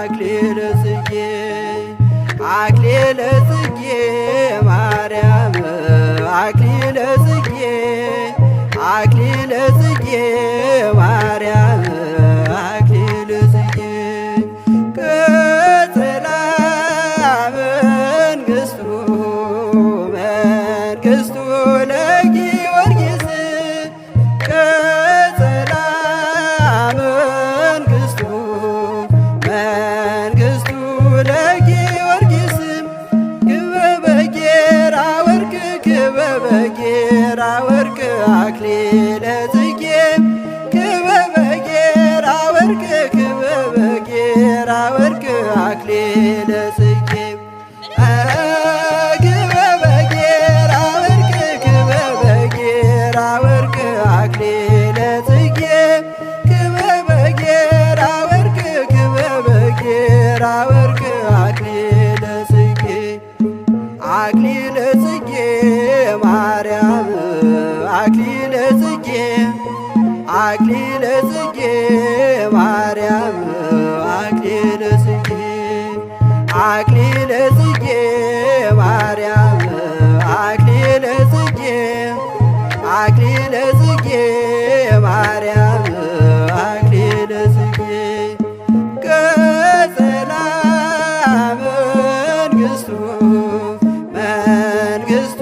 አክሊለ ጽጌ አክሊለ ጽጌ ማርያም አክሊለ ጽጌ አክሊለ ጽጌ ማርያም አክሊለ ጽጌ ቀጸላ መንግሥቱ መንግሥቱ ለጊዮርጊስ ቀጸላ መንግሥቱ መንግሥቱ ለጊዮርጊስ ክበበ ጌራ ወርቅ ክበበ ጌራ ወርቅ አክሊለ ጽጌ ክበበ ጌራ ወርቅ ክበበ ጌራ ወርቅ አክሊለ ጽጌ ክበበ ጌራ ወርቅ ክበበ ጌራ ወርቅ አክሊለ ጽጌ ክበበ ጌራ ወርቅ ክበበ ጌራ ወርቅ አክሊለ ጽጌ አክሊለ ጽጌ ማርያም አክሊለ ጽጌ አክሊለ ጽጌ ማርያም አክሊለ ጽጌ አክሊለ ጽጌ ማርያም አክሊለ ጽጌ አክሊለ ጽጌ ማርያም አክሊለ ጽጌ ቀጸላ መንግሥቱ መንግሥቱ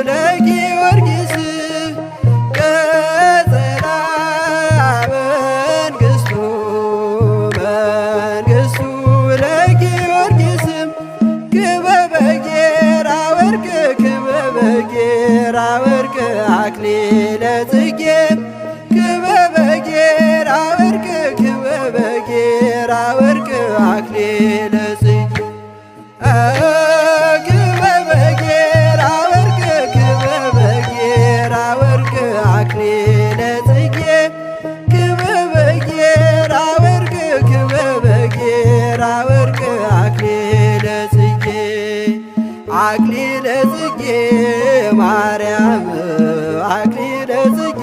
ለጊዮርጊስ ቀጸላ መንግሥቱ መንግሥቱ ለጊዮርጊስ ክበበ ጌራ ወርቅ ክበበ ጌራ ወርቅ አክሊለ ጽጌ ክበበ ጌራ ወርቅ ክበበ ጌራ ወርቅ አክሊለ ጽጌ ክበበ ጌራ ወርቅ ክበበ ጌራ ወርቅ አክሊለ ጽጌ ክበበ ጌራ ወርቅ ክበበ ጌራ ወርቅ አክሊለ ጽጌ አክሊለ ጽጌ ማርያም አክሊለ ጽጌ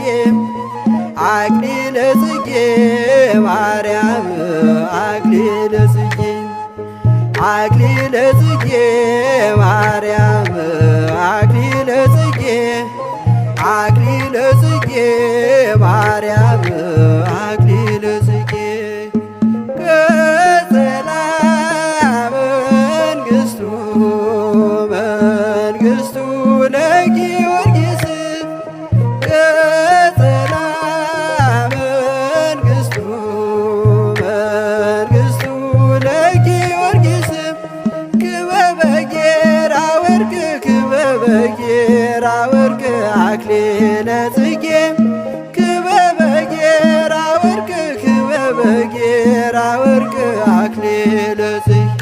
አክሊለ ጽጌ ማርያም አክሊለ ጽጌ አክሊለ ጽጌ ማርያም አክሊለ ጽጌ አክሊለ ጽጌ ማርያም አክሊለ ጽጌ ቀጸላ መንግሥቱ መንግሥቱ ለጊዮርጊስ ቀጸላ መንግሥቱ መንግሥቱ ለጊዮርጊስ ክበበ ጌራ ወርቅ ክበበ ጌራ ወርቅ አክሊለ ጽጌ ክበበ ጌራ ወርቅ ክበበ ጌራ ወርቅ አክሊለ ጽጌ